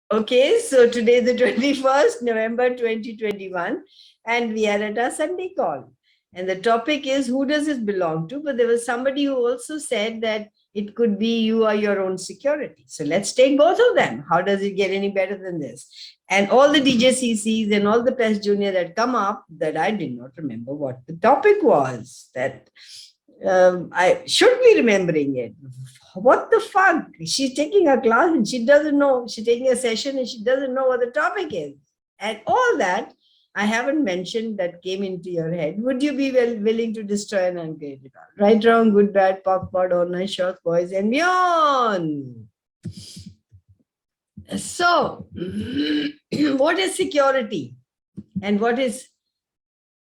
Okay, so today the 21st November 2021, and we are at our Sunday call. And the topic is, who does it belong to? But there was somebody who also said that it could be you are your own security. So let's take both of them. How does it get any better than this? And all the DJCCs and all the Pest Junior that come up, that I did not remember what the topic was. That I should be remembering it. What the fuck? She's taking a class and she doesn't know. She's taking a session and she doesn't know what the topic is. And all that I haven't mentioned that came into your head. Would you be willing to destroy and uncreate it all? Right, wrong, good, bad, pop, pod, all nice, short, boys, and beyond. So, what is security? And what is,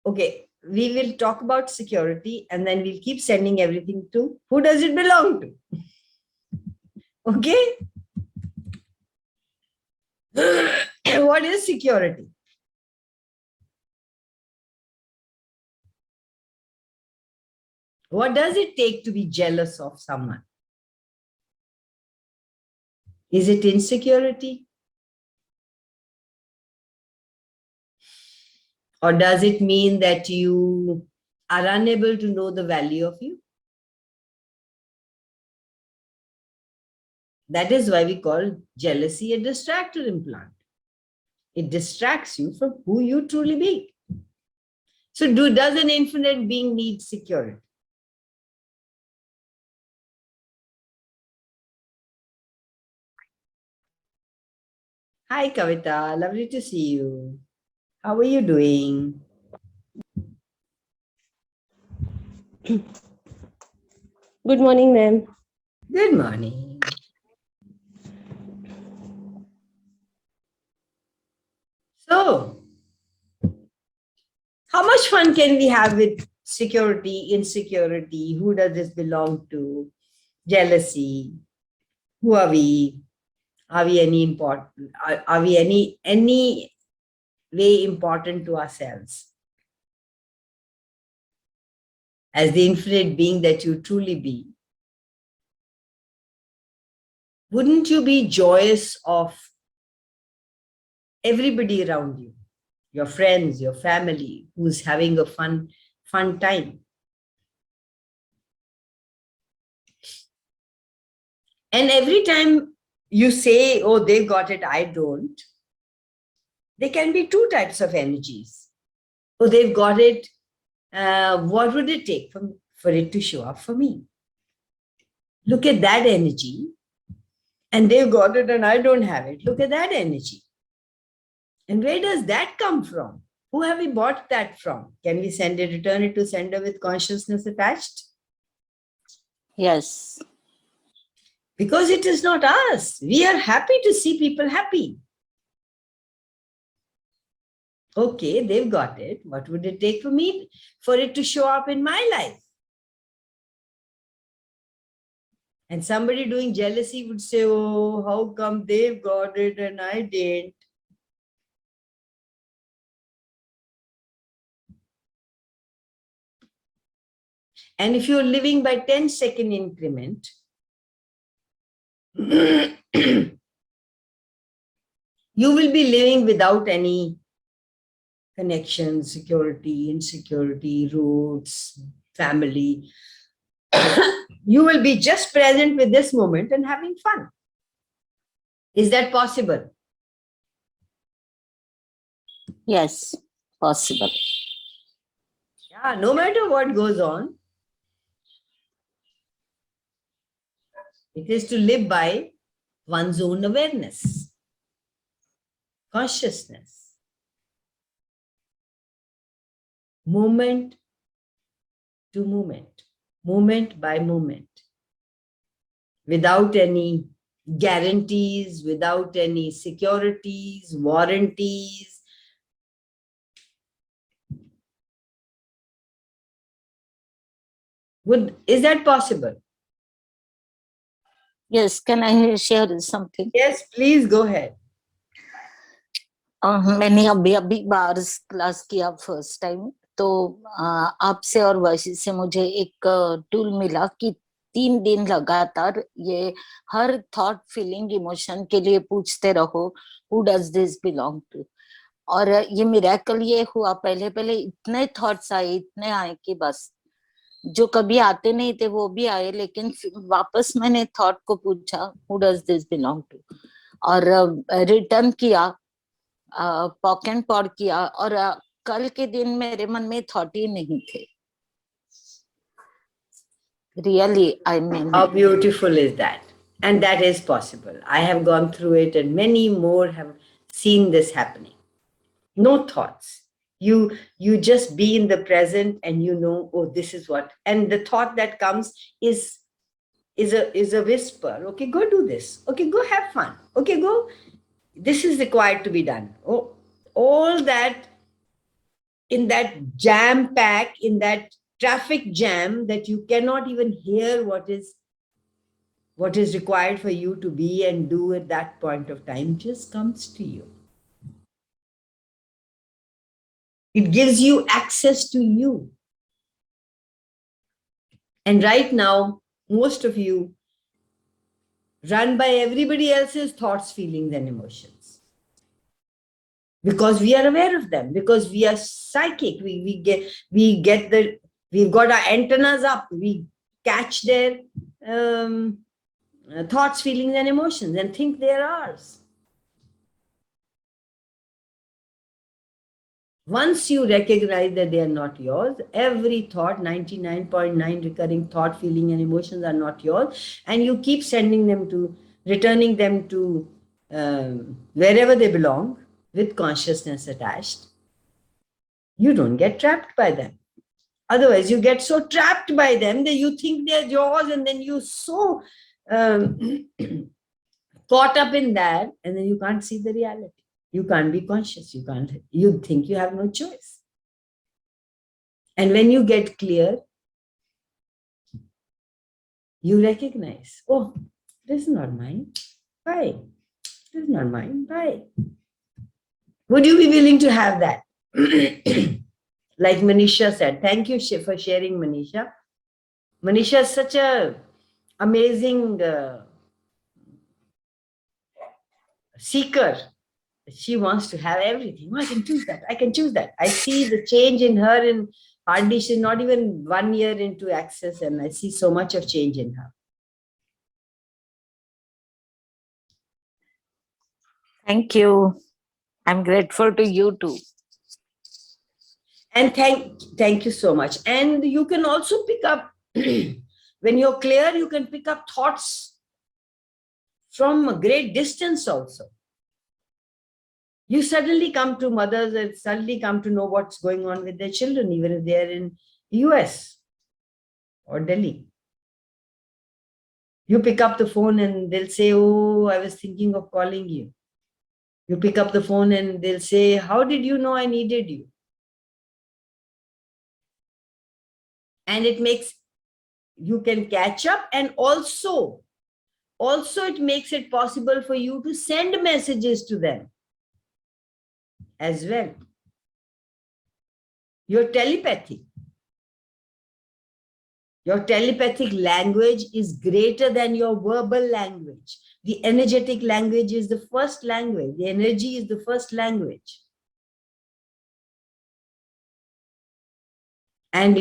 okay, we will talk about security and then we'll keep sending everything to who does it belong to? Okay? What is security? What does it take to be jealous of someone? Is it insecurity? Or does it mean that you are unable to know the value of you? That is why we call jealousy a distractor implant. It distracts you from who you truly be. So does an infinite being need security? Hi, Kavita. Lovely to see you. How are you doing? Good morning, ma'am. Good morning. So, how much fun can we have with security, insecurity? Who does this belong to? Jealousy. Who are we? Are we any important? Are we any way important to ourselves? As the infinite being that you truly be, wouldn't you be joyous of everybody around you? Your friends, your family, who's having a fun time. And every time you say, oh, they got it, I don't, there can be two types of energies. Oh, they've got it. What would it take for it to show up for me? Look at that energy. And they've got it and I don't have it. Look at that energy. And where does that come from? Who have we bought that from? Can we return it to sender with consciousness attached? Yes. Because it is not us. We are happy to see people happy. Okay, they've got it. What would it take for it to show up in my life? And somebody doing jealousy would say, oh, how come they've got it and I didn't? And if you're living by 10-second increment, you will be living without any connection, security, insecurity, roots, family. You will be just present with this moment and having fun. Is that possible? Yes, possible. Yeah, no matter what goes on, it is to live by one's own awareness, consciousness, moment to moment, moment by moment, without any guarantees, without any securities, warranties. Is that possible? Yes, can I share something? Yes, please go ahead. मैंने अभी bars class किया first time, तो आपसे और वैसे से मुझे एक टूल मिला कि 3 दिन लगातार ये हर थॉट फीलिंग इमोशन के लिए पूछते रहो who does this belong to. और ये मिरेकल ये हुआ, पहले पहले इतने थॉट्स आए, इतने आए कि बस जो कभी आते नहीं थे वो भी आए, लेकिन वापस मैंने थॉट को पूछा who does this belong to, और रिटर्न किया, पॉक एंड पॉड किया, और कल के दिन मेरे मन में थॉट ही नहीं थे। Really, I mean, How beautiful is that? And that is possible. I have gone through it, and many more have seen this happening. No thoughts. You just be in the present, and you know, oh, this is what. And the thought that comes is a whisper. Okay, go do this. Okay, go have fun. Okay, go. This is required to be done. Oh, all that in that jam pack, in that traffic jam, that you cannot even hear what is required for you to be and do at that point of time, just comes to you. It gives you access to you. And right now, most of you run by everybody else's thoughts, feelings, and emotions. Because we are aware of them, because we are psychic. We've got our antennas up, we catch their thoughts, feelings, and emotions and think they're ours. Once you recognize that they are not yours, every thought, 99.9 recurring thought, feeling, and emotions are not yours, and you keep returning them to wherever they belong with consciousness attached, you don't get trapped by them. Otherwise, you get so trapped by them that you think they're yours, and then you're so caught up in that, and then you can't see the reality. You can't be conscious. You think you have no choice. And when you get clear, you recognize, oh, this is not mine. Bye. This is not mine. Bye. Would you be willing to have that? Like Manisha said, thank you for sharing, Manisha. Manisha is such a amazing seeker. She wants to have everything. Oh, I can choose that. I can choose that. I see the change in her, and hardly she's not even 1 year into Access, and I see so much of change in her. thank you. I'm grateful to you too. And thank you so much. And you can also pick up, when you're clear, you can pick up thoughts from a great distance also. You suddenly come to mothers and suddenly come to know what's going on with their children, even if they're in US or Delhi. You pick up the phone and they'll say, oh, I was thinking of calling you. You pick up the phone and they'll say, how did you know I needed you? And you can catch up, and also it makes it possible for you to send messages to them as well. Your telepathic language is greater than your verbal language. The energetic language is the first language. The energy is the first language. And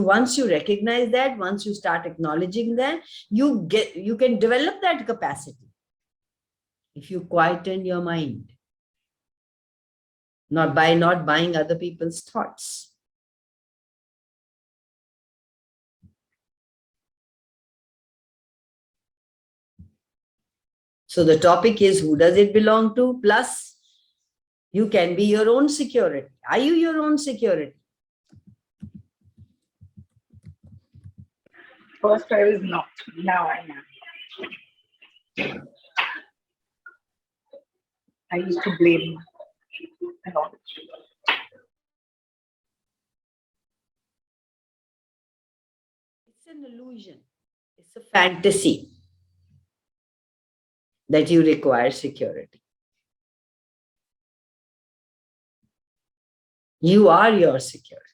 once you recognize that, once you start acknowledging that, you can develop that capacity. If you quieten your mind, not buying other people's thoughts. So the topic is, who does it belong to? Plus, you can be your own security. Are you your own security? First, I was not. Now I am. I used to blame a lot. It's an illusion. It's a fantasy that you require security. You are your security.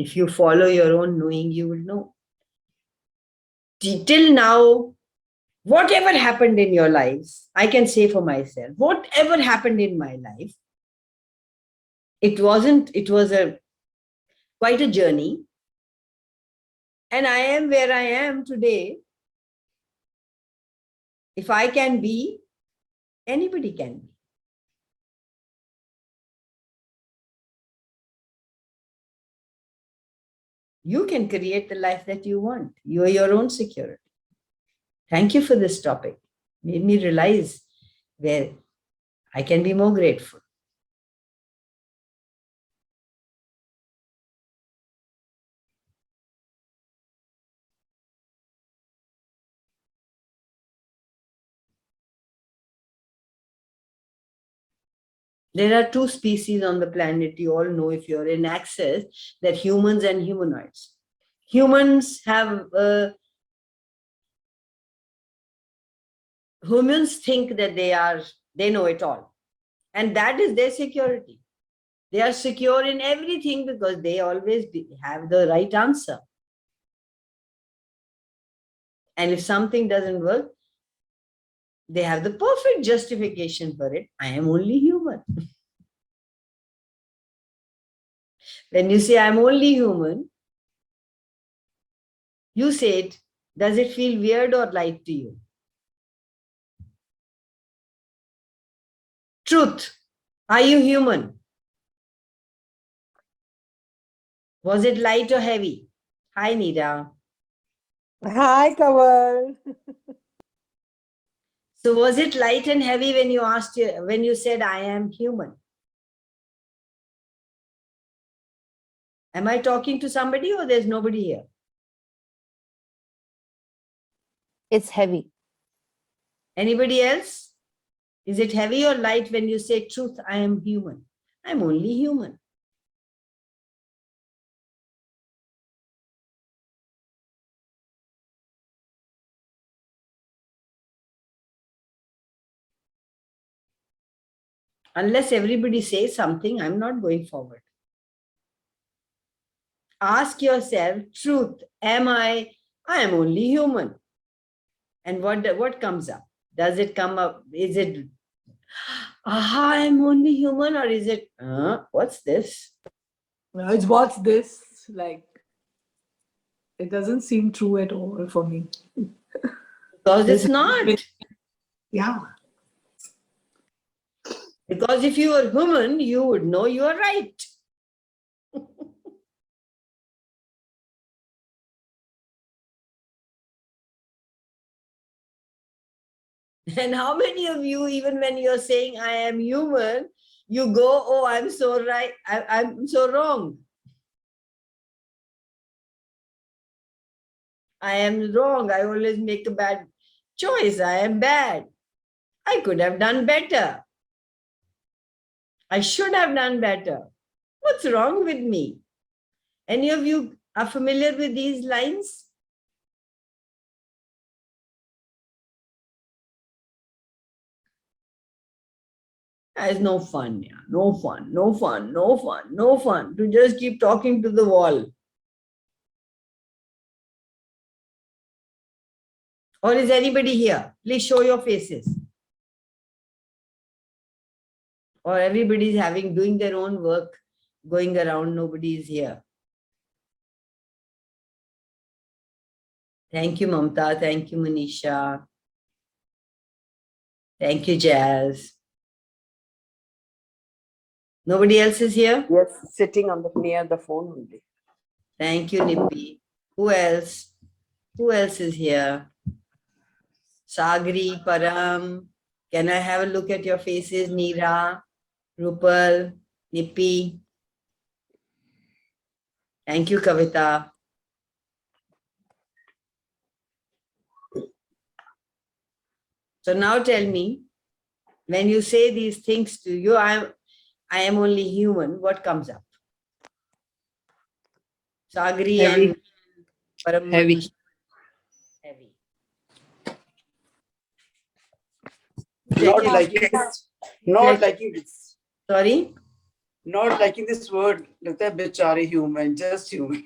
If you follow your own knowing, you will know. till now, whatever happened in your lives, I can say for myself, whatever happened in my life, it was quite a journey. And I am where I am today. If I can be, anybody can be. You can create the life that you want. You are your own security. Thank you for this topic. Made me realize where I can be more grateful. There are two species on the planet. You all know, if you're in Access, that humans and humanoids. Humans think that they know it all. And that is their security. They are secure in everything because they always have the right answer. And if something doesn't work, they have the perfect justification for it. I am only human. When you say I'm only human, you say it, does it feel weird or light to you? Truth. Are you human? Was it light or heavy? Hi, Neera. Hi, Kaval. So was it light and heavy when you said I am human? Am I talking to somebody or there's nobody here? It's heavy. Anybody else? Is it heavy or light when you say truth, I am human? I'm only human. Unless everybody says something, I'm not going forward. Ask yourself, truth, I am only human. And what comes up? Does it come up? Is it, aha, I'm only human, or is it, what's this? No, it's what's this? Like, it doesn't seem true at all for me. Because it's not. Yeah. Because if you were human, you would know you are right. And how many of you, even when you're saying I am human, you go, oh, I'm so right, I'm so wrong. I am wrong. I always make a bad choice. I am bad. I could have done better. I should have done better. What's wrong with me? Any of you are familiar with these lines? It's no fun, yeah. No fun, no fun, no fun, no fun to just keep talking to the wall. Or is anybody here? Please show your faces. Or everybody's doing their own work, going around, nobody is here. Thank you, Mamta. Thank you, Manisha. Thank you, Jazz. Nobody else is here? Yes, sitting on near the phone only. Thank you, Nippy. Who else? Who else is here? Sagri, Param. Can I have a look at your faces? Neera, Rupal, Nippy. Thank you, Kavita. So now tell me, when you say these things to you, I am only human, what comes up? Sagri Heavy. and Param. Heavy. Heavy. Not liking this. Not liking this. Sorry? Not liking this word. लगता है बेचारे human, just human.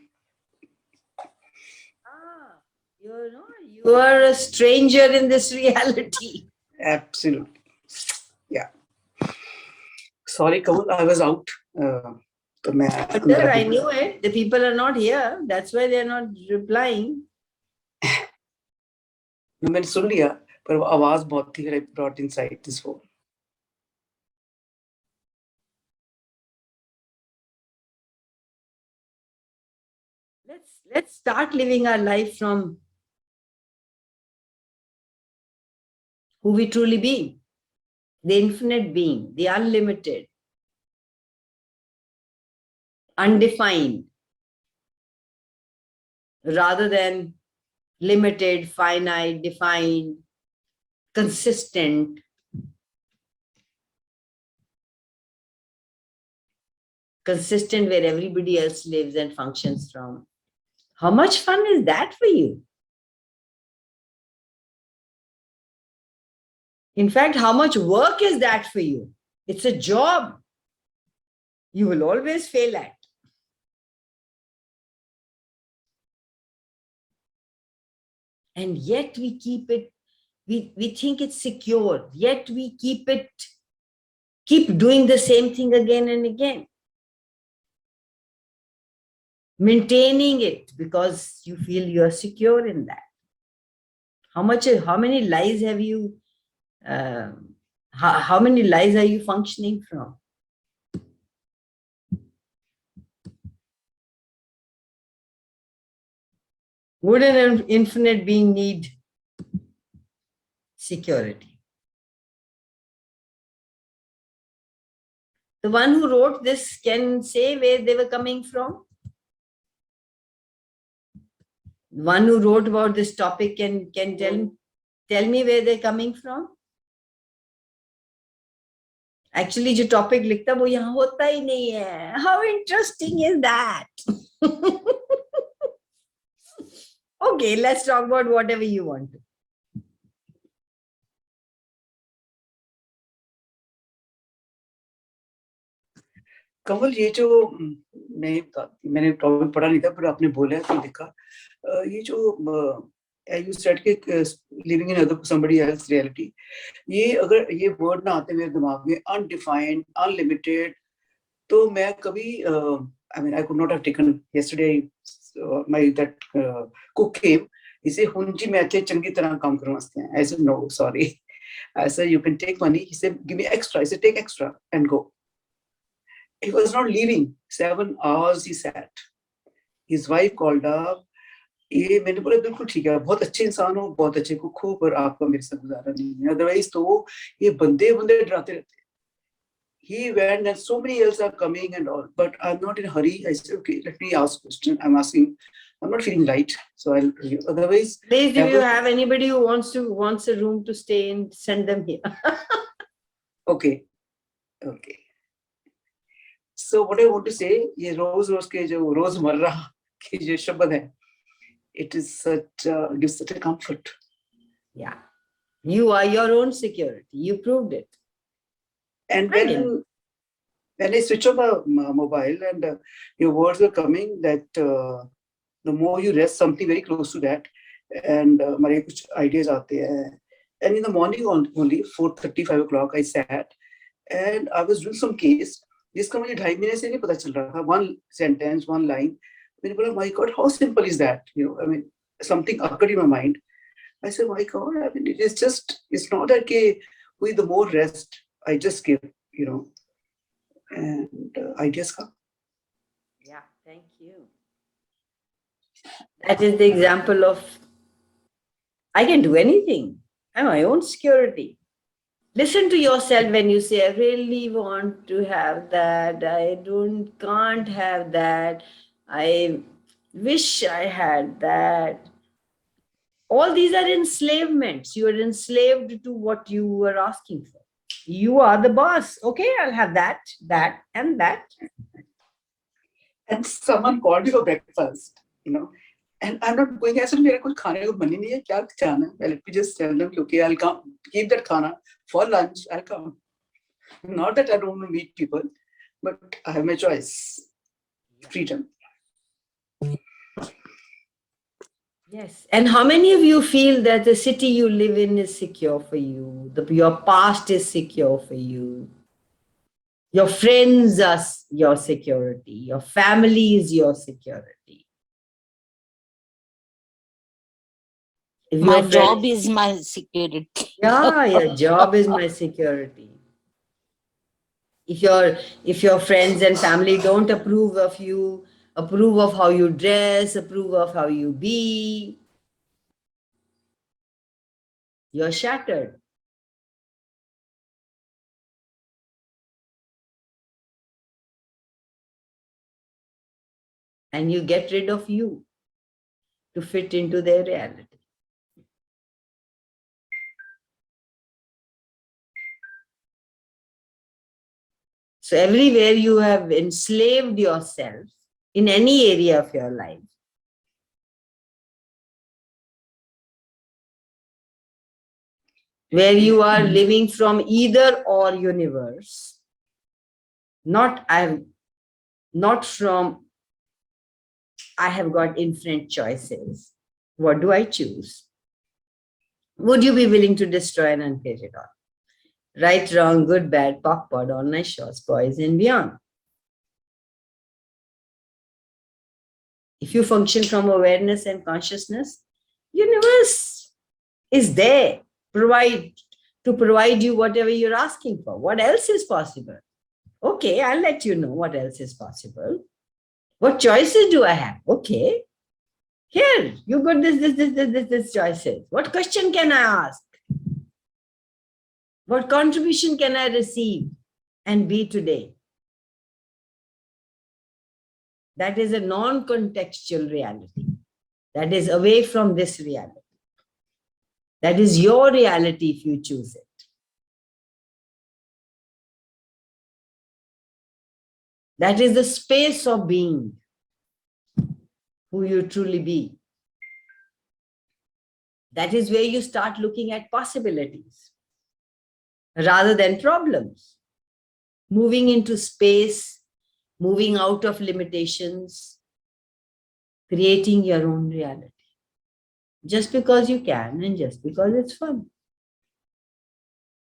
You You are a stranger in this reality. Absolutely. Yeah. Sorry, Kamal, I was out. तो मैं But sir, I knew it. The people are not here. That's why they're not replying. मैंने सुन लिया पर वो आवाज बहुत थी. I brought inside this phone. Let's start living our life from who we truly be, the infinite being, the unlimited, undefined, rather than limited, finite, defined, consistent. Consistent where everybody else lives and functions from. How much fun is that for you? In fact, how much work is that for you? It's a job you will always fail at. And yet we keep it, we think it's secure, yet we keep doing the same thing again and again. Maintaining it because you feel you are secure in that. How many lies have you, how many lies are you functioning from? Would an infinite being need security? The one who wrote this can say where they were coming from. The one who wrote about this topic can tell me where they're coming from. Actually, जो topic लिखता वो यहाँ होता ही नहीं है. How interesting is that? Okay, let's talk about whatever you want to. कमल ये जो मैंने टॉपिक पढ़ा नहीं था पर आपने बोला है तो देखा ये जो you said कि living in other somebody else's reality ये अगर ये वर्ड ना आते मेरे दिमाग में undefined unlimited तो मैं कभी I mean I could not have taken yesterday my that cook came he said hunji मैं अच्छे चंगी तरह काम करवा सकते हैं. I said no sorry. I said you can take money. He said give me extra. I said take extra and go. He was not leaving. 7 hours he sat. His wife called up. ये मैंने बोला बिल्कुल ठीक है बहुत अच्छे इंसान हो बहुत अच्छे कुक हो पर आपका मेरे साथ गुजारा नहीं है अदरवाइज तो ये बंदे डराते रहते. He went and so many else are coming and all but I'm not in a hurry. I said okay let me ask question. I'm asking I'm not feeling right so I'll otherwise. Please if you have anybody who wants a room to stay in send them here. Okay. So what I want to say ये रोज के जो रोजमर्रा के जो शब्द है it is gives such a comfort. Yeah, you are your own security. You proved it. And when I switch on my mobile and your words were coming that the more you rest something very close to that and हमारे कुछ ideas आते हैं. And in the morning only 4:30 5 o'clock I sat and I was doing some case जिसका मुझे 2.5 महीने से नहीं पता चल रहा था. One sentence, one line. मैंने बोला, my God, how simple is that? You know, I mean, something occurred in my mind. I said, my God, I mean, it's not that with the more rest, I just give, you know, and ideas come. Yeah, thank you. That is the example of, I can do anything. I'm my own security. Listen to yourself when you say, I really want to have that. I can't have that. I wish I had that. All these are enslavements. You are enslaved to what you were asking for. You are the boss. Okay, I'll have that, and that. And someone called me for breakfast, you know. And I'm not going, I said, मेरे कुछ खाने को मन ही नहीं है, क्या जाना है? Let me just tell them, okay, I'll come, keep that khana for lunch, I'll come. Not that I don't want to meet people, but I have my choice, freedom. Yes. And how many of you feel that the city you live in is secure for you? Your past is secure for you. Your friends are your security. Your family is your security. If My your job friends, is my security. yeah, your job is my security. If your friends and family don't approve of you, approve of how you dress, approve of how you be, you're shattered. And you get rid of you to fit into their reality. So everywhere you have enslaved yourself in any area of your life, where you are living from either or universe, not from I have got infinite choices. What do I choose? Would you be willing to destroy and uncreate it all? Right, wrong, good, bad, POC, POD, online shorts, boys, and beyond. If you function from awareness and consciousness, universe is there to provide you whatever you're asking for. What else is possible? Okay, I'll let you know what else is possible. What choices do I have? Okay, here, you got this choices. What question can I ask? What contribution can I receive and be today? That is a non-contextual reality. That is away from this reality. That is your reality if you choose it. That is the space of being who you truly be. That is where you start looking at possibilities rather than problems. Moving into space, moving out of limitations, creating your own reality. Just because you can and just because it's fun.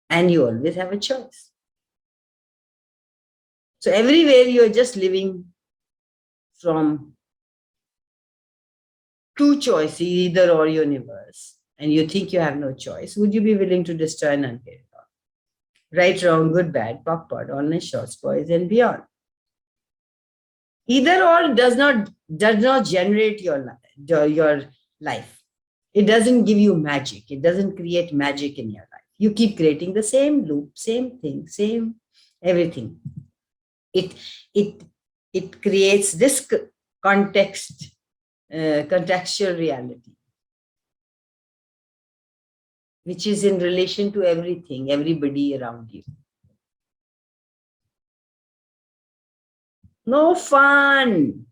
And you always have a choice. So everywhere you're just living from two choices, either or universe, and you think you have no choice, would you be willing to destroy and uncreate it all? Right, wrong, good, bad, POC, POD, online shorts, boys, and beyond. Either or does not generate your life. It doesn't give you magic. It doesn't create magic in your life. You keep creating the same loop, same thing, same everything. It creates this contextual reality, which is in relation to everything, everybody around you. No fun.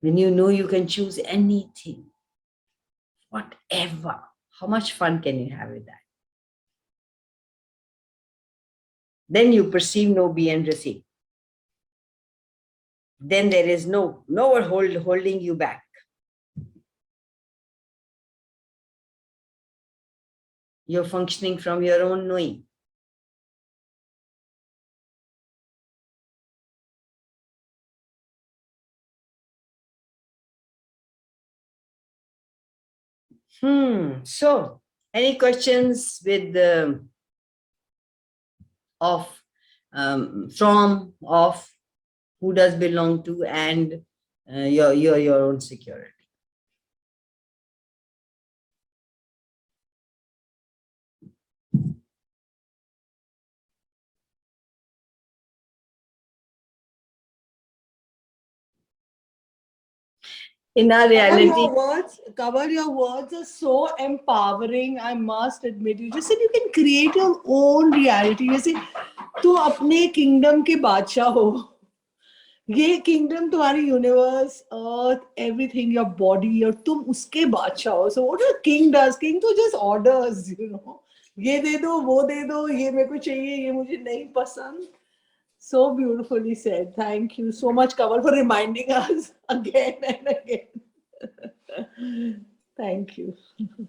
When you know you can choose anything, whatever, how much fun can you have with that? Then you perceive, know, be, and receive. Then there is no one holding you back. You're functioning from your own knowing. So, any questions with the from, of, who does belong to, and your own security? In our reality, Kaval, your words are so empowering. I must admit, you just said you can create your own reality. You say, "Tu apne kingdom ke baadshah ho." ये kingdom तुम्हारी universe, earth, everything, your body, और तुम उसके बादशाह हो. So what a king does? King तो just orders, you know. ये दे दो, वो दे दो, ये मेरे को चाहिए, ये मुझे नहीं पसंद. So beautifully said. Thank you so much, Kamal, for reminding us again and again. Thank you. Thank you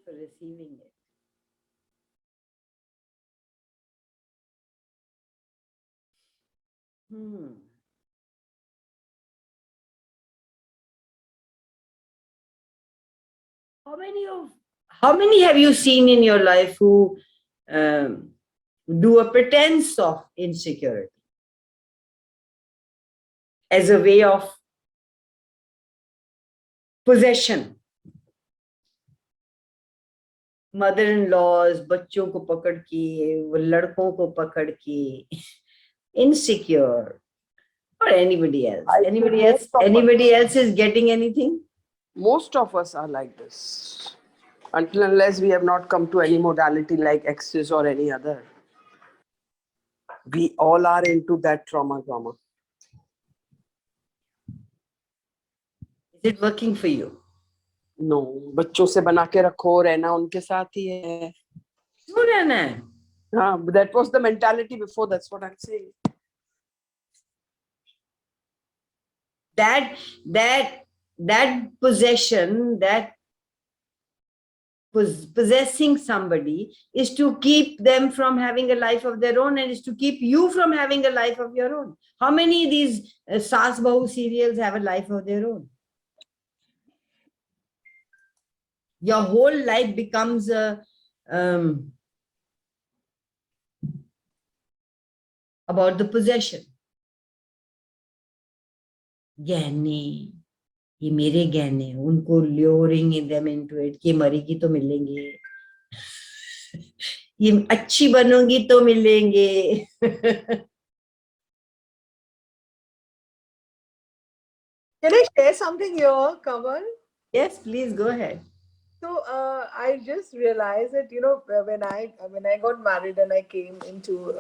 for receiving it. How many have you seen in your life who do a pretense of insecurity as a way of possession? Mother-in-laws, बच्चों को पकड़ के, वो लड़कों को पकड़ के, insecure, or anybody else? I think Anybody else is getting anything? most of us are like this. Until unless we have not come to any modality like Axis or any other. We all are into that trauma. Is it working for you? No, बच्चों से बना के रखो, रहना उनके साथ ही है. क्यों रहना है? हाँ, that was the mentality before. That's what I'm saying. That possession, that possessing somebody is to keep them from having a life of their own and is to keep you from having a life of your own. How many of these Saas Bahu serials have a life of their own? Your whole life becomes about the possession. गहने, ये मेरे गहने, उनको luring them into it, कि मरेगी तो मिलेंगे, ये अच्छी बनूंगी तो मिलेंगे. Can I share something here, Kamal? Yes, please go ahead. So I just realized that when I got married and I came into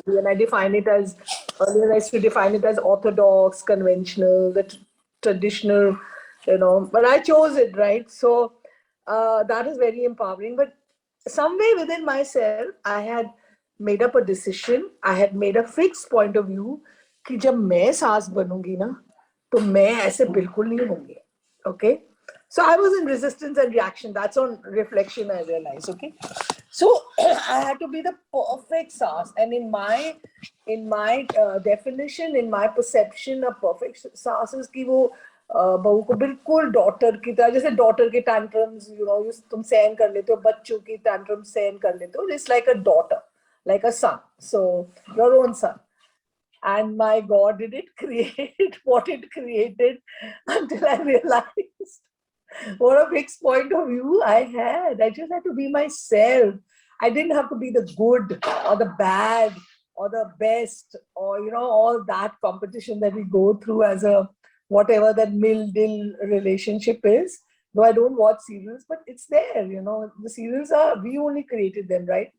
and I define it as earlier I used to define it as orthodox, conventional, the traditional, but I chose it, right? So that is very empowering. But somewhere within myself, I had made up a decision. I had made a fixed point of view कि जब मैं सास बनूंगी ना, तो मैं ऐसे बिल्कुल नहीं होंगी. Okay. So I was in resistance and reaction. That's on reflection, I realized. Okay. So I had to be the perfect saas. And in my definition, in my perception of perfect saas is कि वो बहू को बिल्कुल daughter की तरह, जैसे daughter के tantrums, तुम सहन कर लेते हो, बच्चों की tantrums सहन कर लेते हो. It's like a daughter, like a son. So your own son. And my God, did it create what it created until I realized what a fixed point of view I had. I just had to be myself. I didn't have to be the good or the bad or the best or, all that competition that we go through as a whatever that mill-dill relationship is. Though I don't watch serials, but it's there, the serials we only created them, right?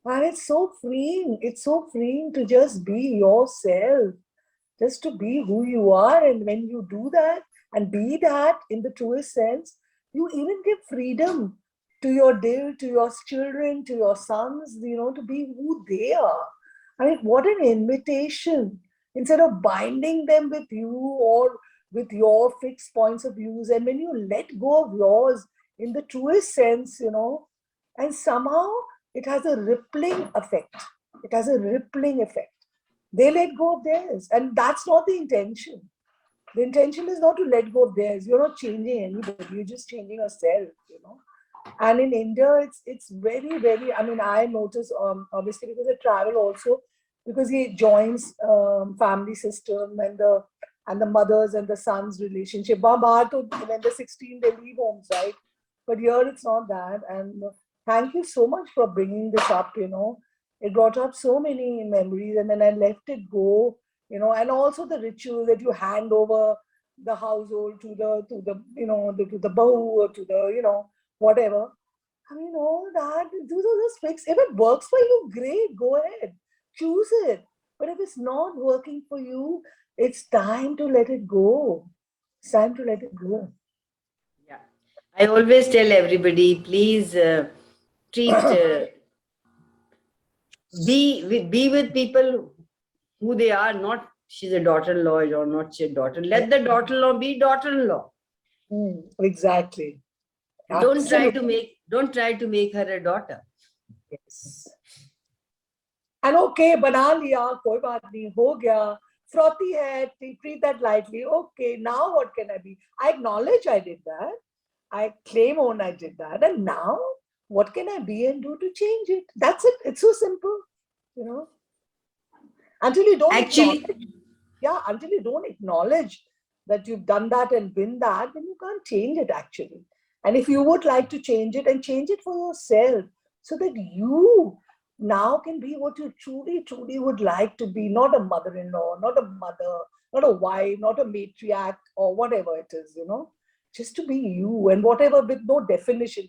And it's so freeing. It's so freeing to just be yourself, just to be who you are. And when you do that and be that in the truest sense, you even give freedom to your dil, to your children, to your sons, to be who they are. I mean, what an invitation. Instead of binding them with you or with your fixed points of views, and when you let go of yours in the truest sense, and somehow it has a rippling effect. It has a rippling effect. They let go of theirs. And that's not the intention. The intention is not to let go of theirs. You're not changing anybody. You're just changing yourself, And in India, it's very, very, I notice, obviously, because I travel also, because he joins family system and the mothers and the sons relationship. When they're 16, they leave homes, right? But here it's not that. And thank you so much for bringing this up, It brought up so many memories, and then I let it go, and also the ritual that you hand over the household to the bahu or to the, whatever. All that, those are just fixed. If it works for you, great, go ahead, choose it. But if it's not working for you, it's time to let it go. It's time to let it go. Yeah. I always tell everybody, please treat be with people who they are, not she's a daughter-in-law or not she's a daughter. Let the daughter-in-law be daughter-in-law. Exactly. Don't try to make her a daughter. Yes. And okay, बना लिया, कोई बात नहीं, हो गया. Frothy है, treat that lightly. Okay, now what can I be? I acknowledge I did that. I claim I did that. And now what can I be and do to change it? That's it. It's so simple, you know. Until you don't until you don't acknowledge that you've done that and been that, then you can't change it actually. And if you would like to change it, and change it for yourself, so that you now can be what you truly, truly would like to be, not a mother-in-law, not a mother, not a wife, not a matriarch, or whatever it is, you know, just to be you, and whatever, with no definition.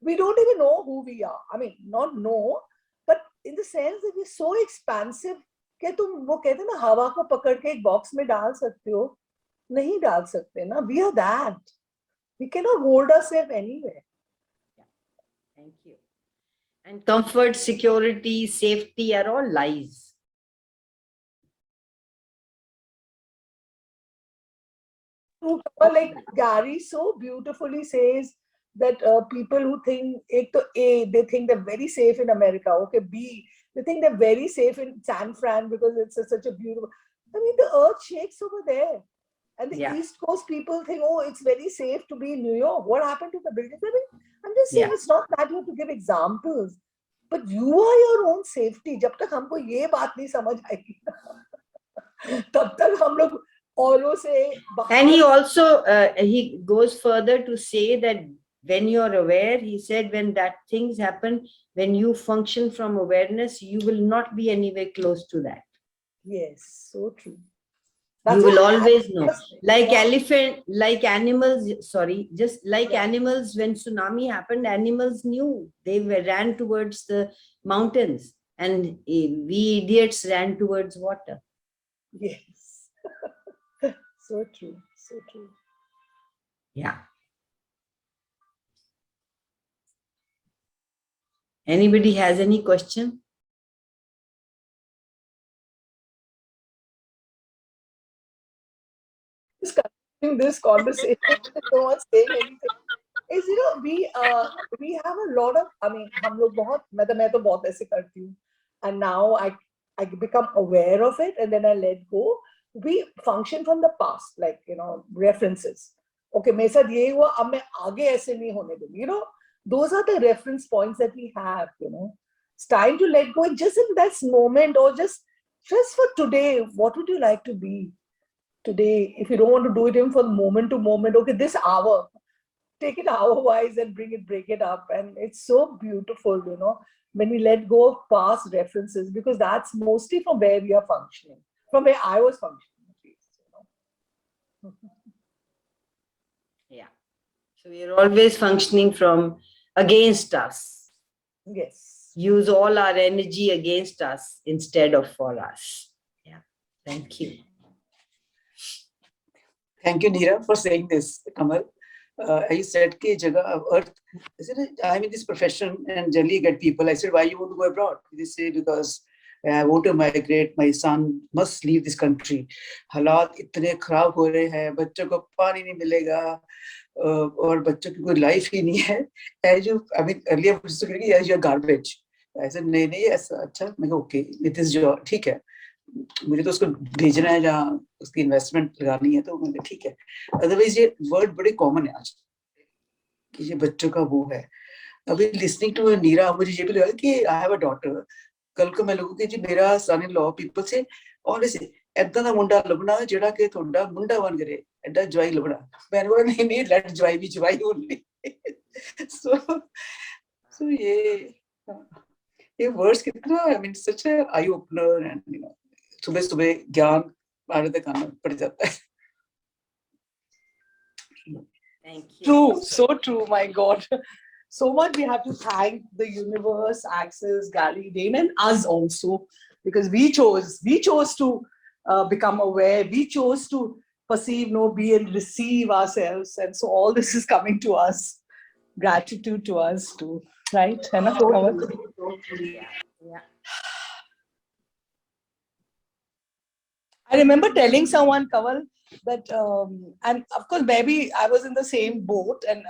We don't even know who we are. I mean, not know, but in the sense that we're so expansive कि तुम वो कहते हैं ना, हवा को पकड़ के एक बॉक्स में डाल सकते हो, नहीं डाल सकते ना. We are that. We cannot hold ourselves anywhere. Thank you. And comfort, security, safety are all lies. Like Gary so beautifully says that people who think they think they're very safe in America. Okay, B, they think they're very safe in San Fran because it's such a beautiful. I mean, the earth shakes over there. And the East Coast people think, oh, it's very safe to be in New York. What happened to the buildings? I mean, I'm just saying it's not that you have to give examples. But you are your own safety. जब तक हमको ये बात नहीं समझ आएगी, तब तक हम लोग औरों से. And he also, he goes further to say that when you're aware, he said, when that things happen, when you function from awareness, you will not be anywhere close to that. Yes, so true. You will always know. Like animals, just like animals, when tsunami happened, animals knew. They ran towards the mountains, and we idiots ran towards water. Yes. So true, so true. Yeah. Anybody has any question? Just continuing this conversation, no one's saying anything. Is, you know, we have a lot of, I mean, हम लोग बहुत, मैं तो बहुत ऐसे करती हूँ, and now I become aware of it, and then I let go. We function from the past, like, you know, references. Okay, मेरे साथ ये हुआ, अब मैं आगे ऐसे नहीं होने दूँगी. You know, those are the reference points that we have. You know, it's time to let go. Just in that moment, or just for today, what would you like to be today? If you don't want to do it even for moment to moment, okay, this hour, take it hour-wise and break it up. And it's so beautiful, you know, when we let go of past references, because that's mostly from where we are functioning, from where I was functioning, at least, you know. Yeah. So we are always functioning from against us. Yes. Use all our energy against us instead of for us. Yeah. Thank you. Thank you, Neera, for saying this, Kamal. I said, "Ki jagah earth." I said, "I'm in this profession and generally get people." I said, "Why you want to go abroad?" They say, "Because I want to migrate. My son must leave this country. हालात इतने खराब हो रहे हैं, बच्चों को पानी नहीं मिलेगा, और बच्चों की कोई लाइफ ही नहीं है. As you, I mean, earlier as you're garbage. I said, नहीं ऐसा अच्छा. मैं कहा, okay, it is your, ठीक है. मुझे तो उसको भेजना है जहाँ उसकी इन्वेस्टमेंट लगानी है, तो मैंने ठीक है. अदरवाइज ये वर्ड बड़े कॉमन है आज कि ये बच्चों का वो है. अभी लिसनिंग टू नीरा मुझे ये भी लगा कि आई हैव अ डॉटर. कल को मैं लोगों के जी मेरा सन इन लॉ पीपल से ऑनेस्टली ऐदा दा मुंडा लभना जेड़ा कि ਤੁਹਾਡਾ ਮੁੰਡਾ ਬਣ ਕਰੇ, ਐਡਾ ਜਵਾਈ ਲੱਭਣਾ. मैंने बोला नहीं लेट जवाई भी जवाई ओनली. सो ये वर्ड्स कितना, I mean such a eye opener. And you know, सुबह सुबह ज्ञान आने तक आना पड़ जाता है. Thank you. True, so true, my God. So much we have to thank the universe, Access, Gary, Dane, and us also, because we chose to become aware. We chose to perceive, know, be, and receive ourselves. And so all this is coming to us. Gratitude to us too, right? Yeah. I remember telling someone, Kaval, that, and of course, maybe I was in the same boat, and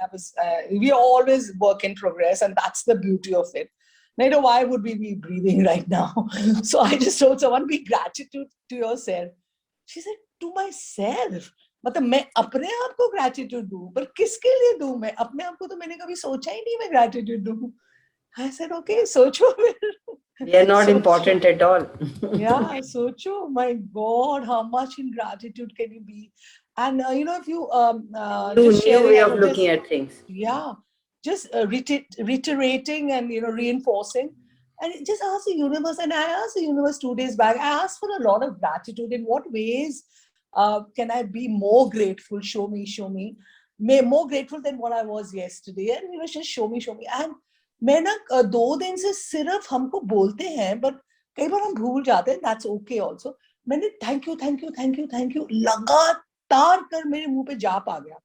we are always work in progress, and that's the beauty of it. Naito, why would we be breathing right now? So I just told someone, be gratitude to yourself. She said, to myself. मतलब मैं अपने आप को gratitude दूं, पर किसके लिए दूं मैं? अपने आप को तो मैंने कभी सोचा ही नहीं मैं gratitude दूं. I said, okay, सोचो फिर. We are not important at all. Yeah, so true. My God, how much in gratitude can you be? And if you New just sharing, way I of was looking just, at things. yeah, just reiterating and reinforcing, and just ask the universe. And I asked the universe 2 days back. I asked for a lot of gratitude. In what ways can I be more grateful? Show me, show me. More grateful than what I was yesterday. And just show me, show me. And मैं ना 2 दिन से सिर्फ हमको बोलते हैं, but कई बार हम भूल जाते हैं. That's okay also. मैंने thank you, thank you, thank you, thank you लगातार कर मेरे मुंह पे जाप आ गया.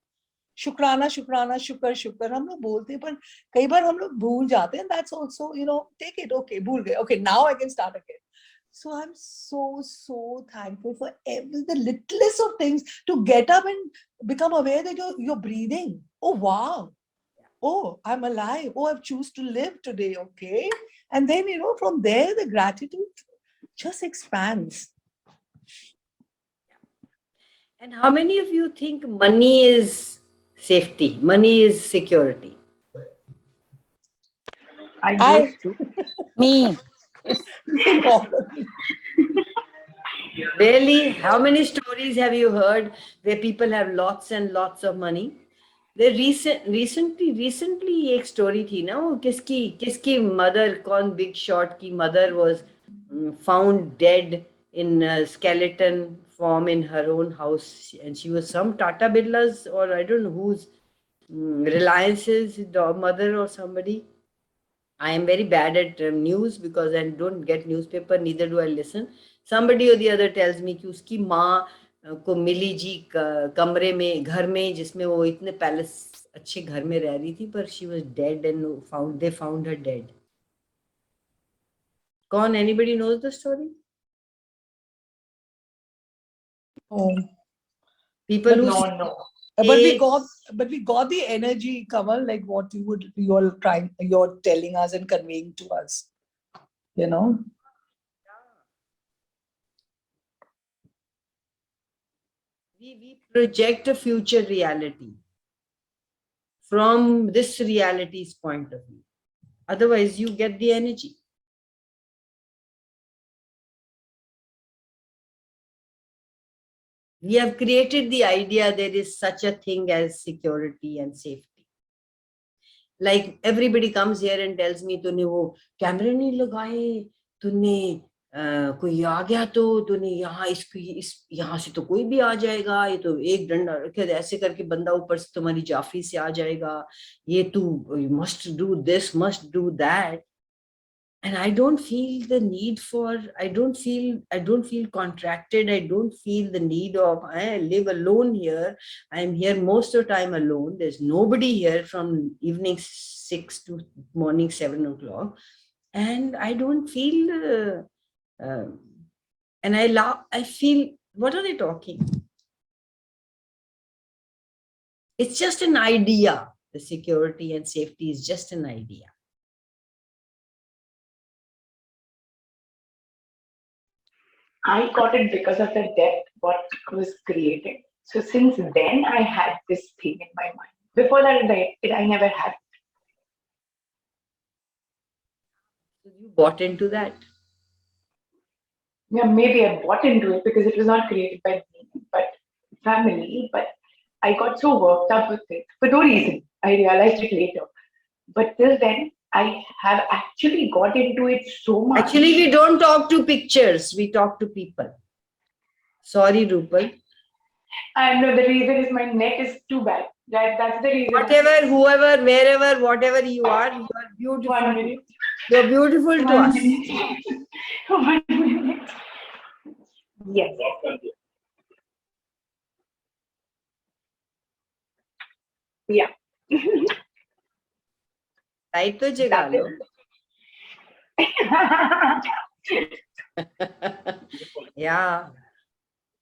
शुक्राना, शुक्राना, शुक्र, शुक्र हम लोग बोलते हैं, पर कई बार हम लोग भूल जाते हैं. That's also, take it. Okay, भूल गए. Okay, now I can start again. So I'm so thankful for the littlest of things, to get up and become aware that you're breathing. Oh, wow. Oh, I'm alive. Oh, I've choose to live today. Okay. And then, from there, the gratitude just expands. And how many of you think money is safety? Money is security? I used to. Me. Really? How many stories have you heard where people have lots and lots of money? There recently एक story थी ना, वो किसकी mother, कौन big shot की mother was found dead in a skeleton form in her own house, and she was some Tata Birla's, or I don't know whose, Reliance's mother or somebody. I am very bad at news because I don't get newspaper, neither do I listen. Somebody or the other tells me कि उसकी माँ को मिली जी कमरे में, घर में, जिसमें वो इतने पैलेस अच्छे घर में रह रही थी, पर she was dead and they found her dead. कौन? Anybody knows the story? Oh. People who No. But we got the energy, Kamal, like what you're telling us and conveying to us. we project a future reality from this reality's point of view. Otherwise, you get the energy. We have created the idea there is such a thing as security and safety. Like everybody comes here and tells me, तूने वो कैमरे नहीं लगाए, तूने कोई आ गया तो तूने यहाँ से तो कोई भी आ जाएगा, ये तो एक डंडा रखे ऐसे करके बंदा ऊपर से तुम्हारी जाफरी से आ जाएगा, ये तू must do this, must do that. And I don't feel the need for, I don't feel contracted. I don't feel the need of, I live alone here. I'm here most of the time alone. There's nobody here from evening 6 to morning 7 o'clock. And I don't feel, and I feel, what are they talking? It's just an idea. The security and safety is just an idea. I got it because of the debt what was created. So since then, I had this thing in my mind. Before that, I never had. So you bought into that? Yeah, maybe I bought into it because it was not created by me, but family. But I got so worked up with it for no reason. I realized it later. But till then, I have actually got into it so much. Actually, we don't talk to pictures. We talk to people. Sorry, Rupal. I know the reason is my neck is too bad. That's the reason. Whatever, whoever, wherever, whatever you are beautiful. 1 minute. You're beautiful to 1 us. minute. 1 minute. Yes. Yeah. Light to jega lo. Yeah.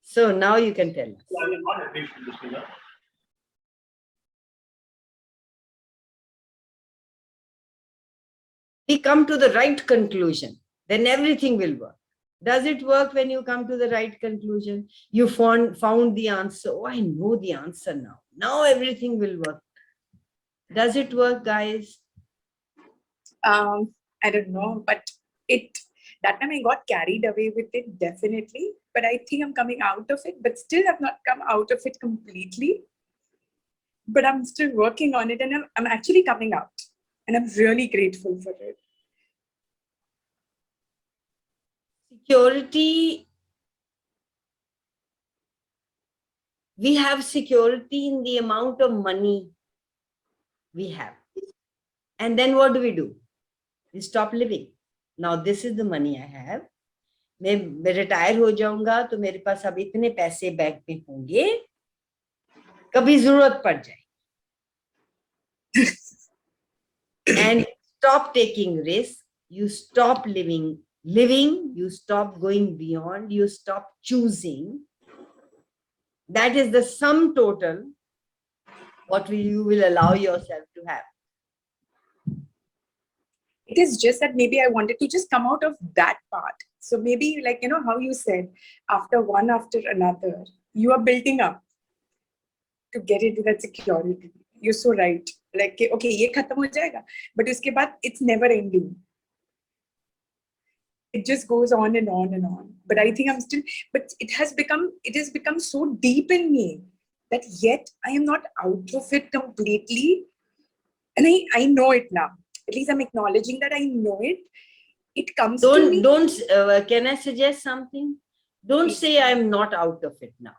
So now you can tell us. We come to the right conclusion, then everything will work. Does it work when you come to the right conclusion? You found the answer. Oh, I know the answer now. Now everything will work. Does it work, guys? I don't know, but that time I got carried away with it, definitely. But I think I'm coming out of it, but still I've not come out of it completely. But I'm still working on it, and I'm actually coming out, and I'm really grateful for it. Security. We have security in the amount of money we have. And then what do? We stop living. Now this is the money I have. मैं retire हो जाऊंगा तो मेरे पास अब इतने पैसे bank में होंगे, कभी जरूरत पड़ जाए. And stop taking risks. You stop living, you stop going beyond, you stop choosing. That is the sum total what you will allow yourself to have. It is just that maybe I wanted to just come out of that part. So maybe, like, you know, how you said, after one after another, you are building up to get into that security. You're so right. Like, okay, ye khatam ho jayega, but uske baad it's never ending. It just goes on and on and on. But I think I'm still, but it has become so deep in me that yet I am not out of it completely. And I know it now. At least I'm acknowledging that I know it. It comes to me. Can I suggest something? Don't say I'm not out of it now.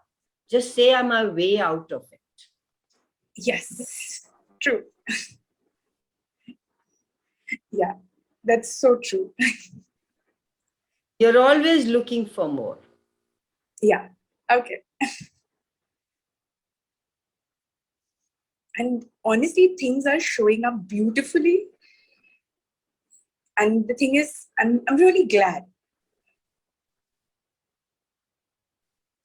Just say I'm a way out of it. Yes, true. Yeah, that's so true. You're always looking for more. Yeah, okay. And honestly, things are showing up beautifully. And the thing is, I'm really glad.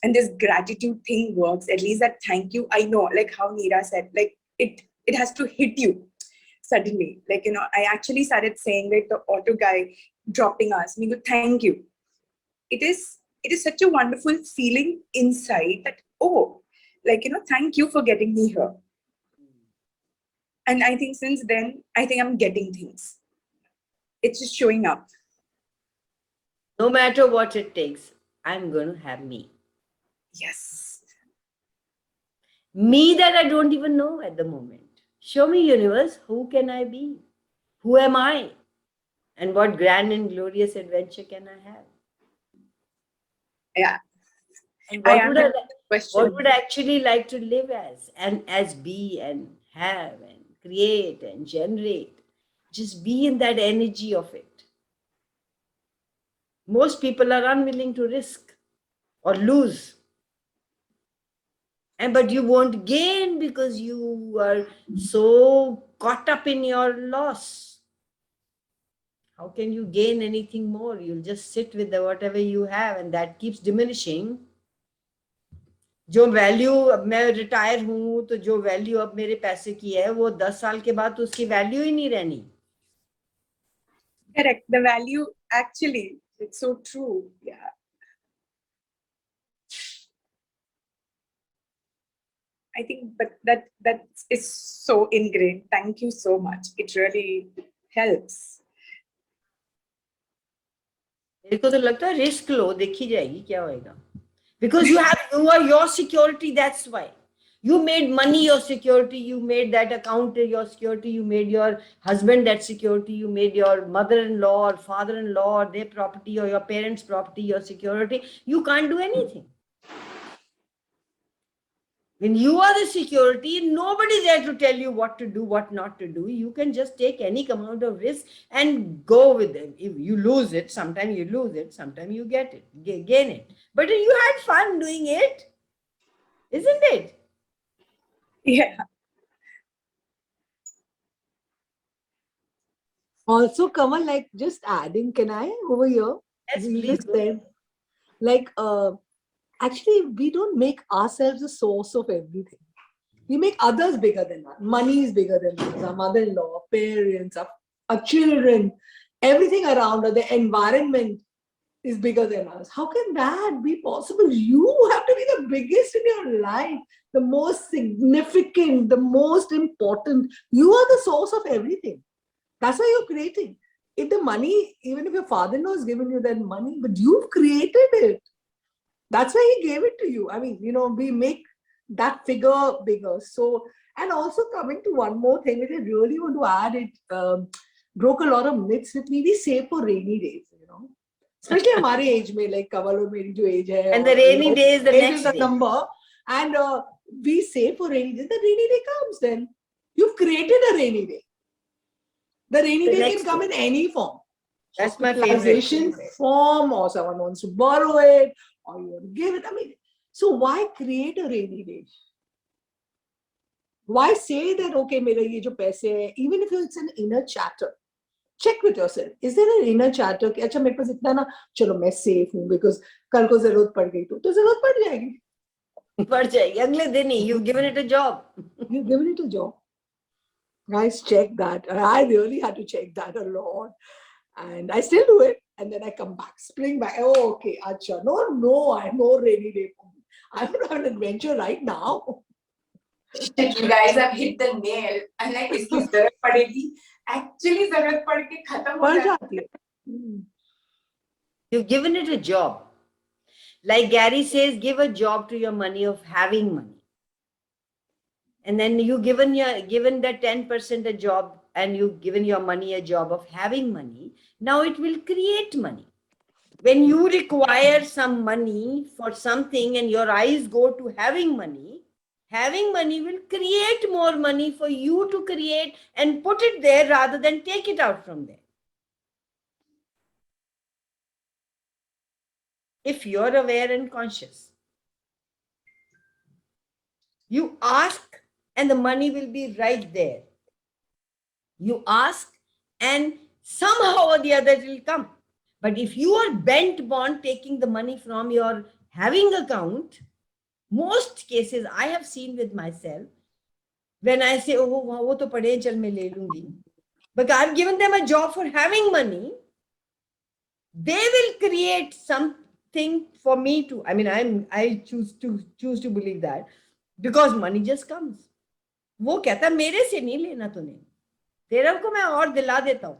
And this gratitude thing works, at least that thank you. I know, like how Neera said, like it has to hit you suddenly. Like, you know, I actually started saying, like, the auto guy dropping us, me go, thank you. It is such a wonderful feeling inside that, oh, like, you know, thank you for getting me here. And I think since then, I think I'm getting things. It's just showing up. No matter what it takes, I'm going to have me. Yes. Me that I don't even know at the moment. Show me, universe, who can I be? Who am I? And what grand and glorious adventure can I have? Yeah. And what would I actually like to live as? And as be and have and create and generate. Just be in that energy of it. Most people are unwilling to risk or lose. But you won't gain because you are so caught up in your loss. How can you gain anything more? You'll just sit with whatever you have, and that keeps diminishing. जो value अब मैं retire हूं तो जो value अब मेरे पैसे की है वो 10 साल के बाद तो उसकी वैल्यू ही नहीं रहनी. Correct. The value, actually, it's so true. Yeah. I think, but that is so ingrained. Thank you so much. It really helps. मेरे को तो लगता है रिस्क लो, देखी जाएगी क्या होएगा. Because you are your security, that's why. You made money your security, you made that account your security, you made your husband that security, you made your mother-in-law or father-in-law or their property or your parents' property your security. You can't do anything. When you are the security, nobody's there to tell you what to do, what not to do. You can just take any amount of risk and go with it. If you lose it, sometimes you lose it, sometimes you get it, gain it. But you had fun doing it, isn't it? Yeah. Also, Kamal, like just adding, can I over here? Yes, we please just go. said, like, actually, we don't make ourselves the source of everything. We make others bigger than us. Money is bigger than us. Our mother-in-law, parents, our children, everything around us, the environment is bigger than us. How can that be possible? You have to be the biggest in your life, the most significant, the most important. You are the source of everything. That's why you're creating. If the money, even if your father-in-law has given you that money, but you've created it. That's why he gave it to you. I mean, we make that figure bigger. So, and also coming to one more thing, which I really want to add, it broke a lot of myths with me. We save for rainy days, especially our age, mein, like Kaval or meri jo age hai, And the or, rainy day is the age next is a day. number, and we save for rainy days. The rainy day comes then. You've created a rainy day. The rainy The day next can come day. in any form. That's my favorite. Hospitalization form, or someone wants to borrow it, or you want to give it. I mean, so why create a rainy day? Why say that, okay, mera ye jo paise hai, even if it's an inner chatter, check with yourself. Is there an inner chatter कि अच्छा मेरे पास इतना ना, चलो मैं safe हूँ because कल को जरूरत पड़ गई तो जरूरत पड़ जाएगी. बढ़ जाएगी अगले दिन ही. You've given it a job. You've given it a job. Guys, check that. I really had to check that a lot. And I still do it. And then I come back, spring back. Oh, okay, acha. No, I have no rainy day for me. I'm going to have an adventure right now. Shit, you guys have hit the nail. I'm like, इसकी जरूरत पड़ेगी. Actually, जरूरत पड़ के खत्म हो पड़ जाती जाती है. You've given it a job. Like Gary says, give a job to your money of having money. And then you given that 10% a job, and you've given your money a job of having money. Now it will create money. When you require some money for something and your eyes go to having money will create more money for you to create and put it there rather than take it out from there. If you're aware and conscious, you ask and the money will be right there. You ask and somehow or the other it will come. But if you are bent upon taking the money from your having account, most cases I have seen with myself, when I say, oh, wo to pade chal main le lungi, but I've given them a job for having money, they will create something for me to, I mean, I choose to believe that, because money just comes. वो कहता मेरे से नहीं लेना तूने, तेरा को मैं और दिला देता हूँ.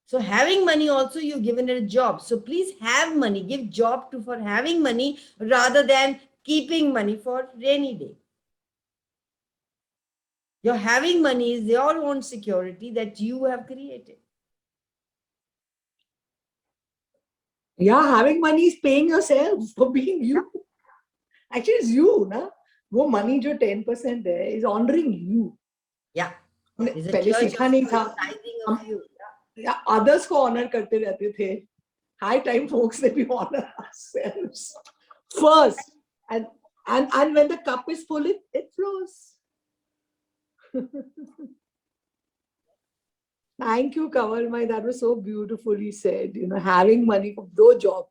So having money also, you've given it a job. So please have money, give job to for having money rather than keeping money for rainy day. Your having money is your own security that you have created. Yeah, having money is paying yourself for being you. Actually, it's you, na? वो money जो 10% है is honoring you. Yeah. It's a पहले church सीखा of नहीं you, था. tithing of you. या others को honor करते रहते थे. High time folks that we honor ourselves first, and when the cup is full, it flows. Thank you, Kavalmai. That was so beautifully said. Having money for दो job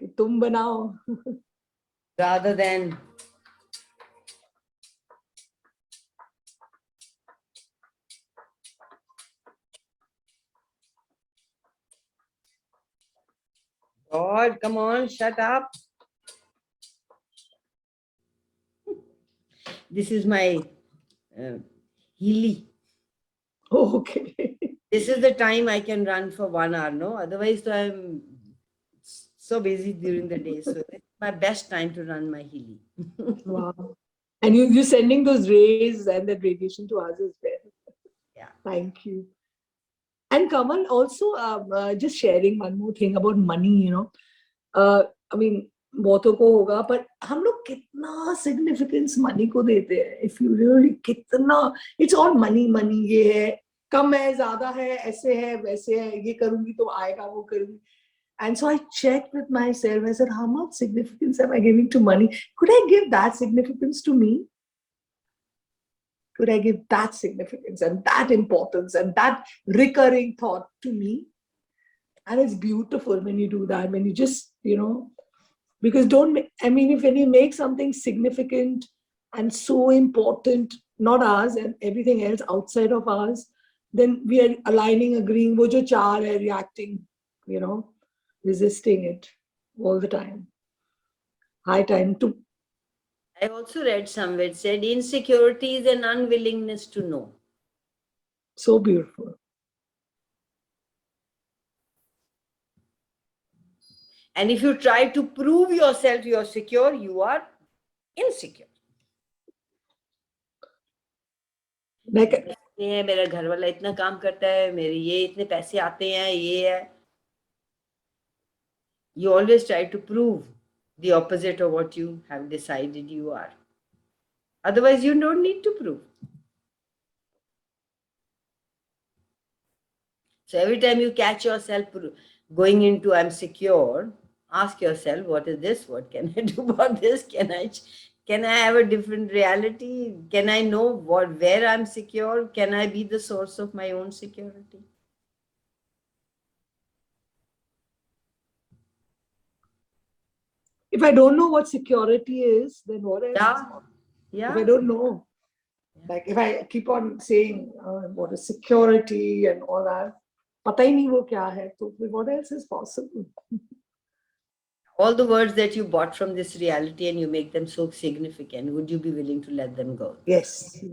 कि तुम बनाओ. Rather than God, come on, shut up. This is my Healy. Okay. This is the time I can run for 1 hour, no? Otherwise, I'm so busy during the day. So it's my best time to run my Healy. Wow. And you're sending those rays and that radiation to us as well. Yeah. Thank you. And Kamal, also just sharing one more thing about money, I mean, बहुतों को होगा, but हम लोग कितना significance money को देते हैं. If you really कितना, it's all money, ये है, कम है, ज़्यादा है, ऐसे है, वैसे है, ये करूँगी तो आएगा, वो करूँगी. And so I checked with myself. I said, how much significance am I giving to money? Could I give that significance to me? Could I give that significance and that importance and that recurring thought to me? And it's beautiful when you do that, when you just, because when you make something significant and so important, not ours and everything else outside of ours, then we are aligning, agreeing, wo jo char hai, reacting, resisting it all the time. High time to. I also read somewhere, it said insecurity is an unwillingness to know. So beautiful. And if you try to prove yourself you're secure, you are insecure. Like, ये मेरा घर वाला इतना काम करता है, मेरे ये इतने पैसे आते हैं, ये है. You always try to prove the opposite of what you have decided you are. Otherwise, you don't need to prove. So every time you catch yourself going into I'm secure, ask yourself, what is this? What can I do about this? Can I have a different reality? Can I know where I'm secure? Can I be the source of my own security? if I don't know what security is, then what else? Yeah. If I don't know, like if I keep on saying what is security and all that, pata hi nahi wo kya hai, so what else is possible? All the words that you bought from this reality and you make them so significant, would you be willing to let them go? Yes.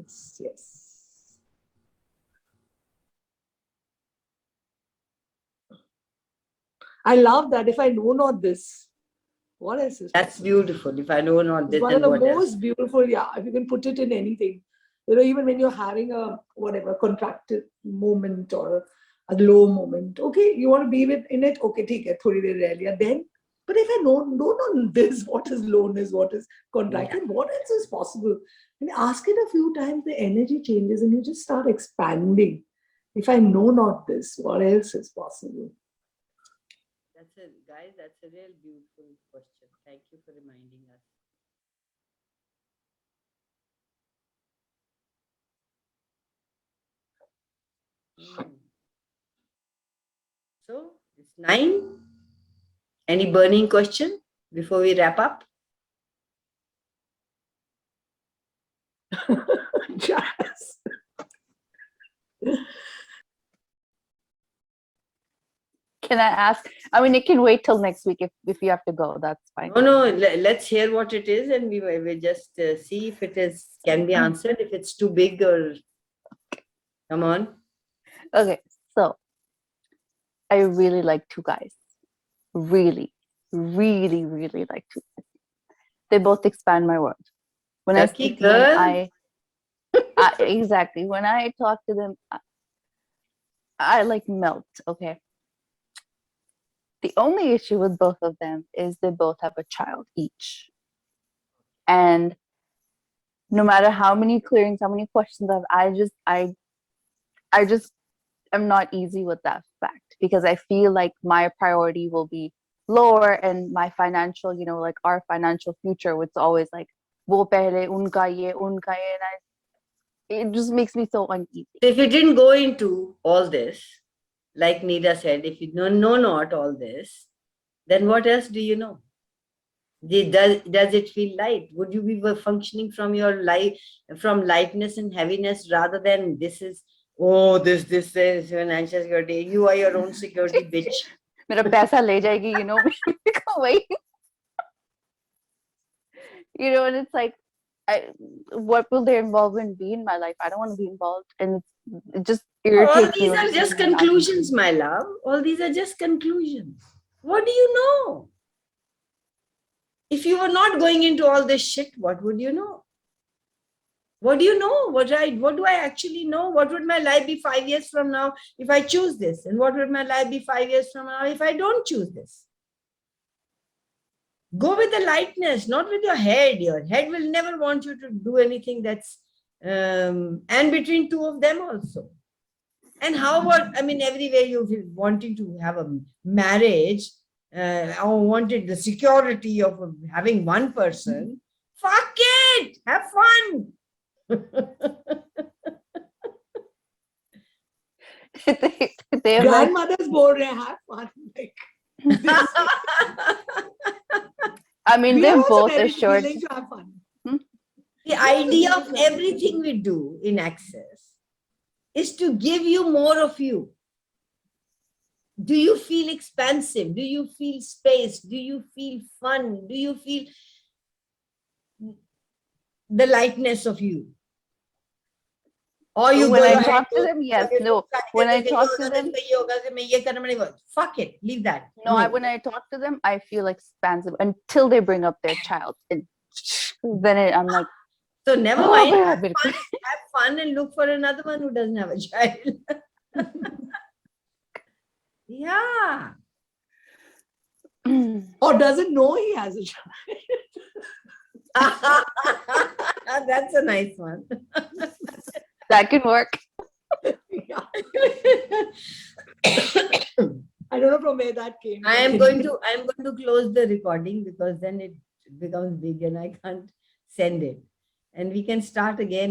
I love that. If I know not this, what else is That's possible? beautiful. If I know not this, It's one then of the what most else? beautiful, if you can put it in anything. Even when you're having a contracted moment or a low moment, okay, you want to be in it, okay, theek hai, thodi der reh liya. Then, but if I know this, what is lowness, what is contracted, what else is possible? And ask it a few times, the energy changes and you just start expanding. If I know not this, what else is possible? That's a real beautiful question. Thank you for reminding us. So it's 9. Any burning question before we wrap up? Yes. Can I ask? I mean, it can wait till next week if you have to go. That's fine. No. Let's hear what it is, and we will just see if it can be answered. If it's too big, or come on. Okay, so I really like 2 guys. Really, really, really like 2 guys. They both expand my world. When I speak to them, I exactly. When I talk to them, I like melt. Okay. The only issue with both of them is they both have a child each. And no matter how many clearings, how many questions I just am not easy with that fact, because I feel like my priority will be lower and my financial, like our financial future, it's always like, wo pehle, unka ye, and it just makes me so uneasy. So if you didn't go into all this, like Nida said, if you know not all this, then what else do you know? Does it feel light? Would you be functioning from your life, from lightness and heaviness, rather than this is financial security? You are your own security, bitch. Mera paisa le jayegi, wait. And it's like, what will their involvement be in my life? I don't want to be involved, and it just irritates me. All these are just conclusions, my love. All these are just conclusions. What do you know? If you were not going into all this shit, what would you know? What do you know? What do I actually know? What would my life be 5 years from now if I choose this? And what would my life be 5 years from now if I don't choose this? Go with the lightness, not with your head. Your head will never want you to do anything that's, and between 2 of them also. And how about, everywhere you're wanting to have a marriage, I wanted the security of having one person. Fuck it! Have fun! Grandmothers bol rahe, have fun. I mean, We they're are also both very assured. willing to have fun. The idea of everything we do in Access is to give you more of you. Do you feel expansive? Do you feel space? Do you feel fun? Do you feel the lightness of you? Or you When go I ahead talk to and them, yes, no. When I talk to them, fuck it, leave that. no, when I talk to them, I feel expansive until they bring up their child. And then I'm like, So never oh, mind. yeah, Have fun and look for another one who doesn't have a child. Yeah. Or doesn't know he has a child. That's a nice one. that can work. I don't know from where that came. I am going to close the recording because then it becomes big and I can't send it. And we can start again.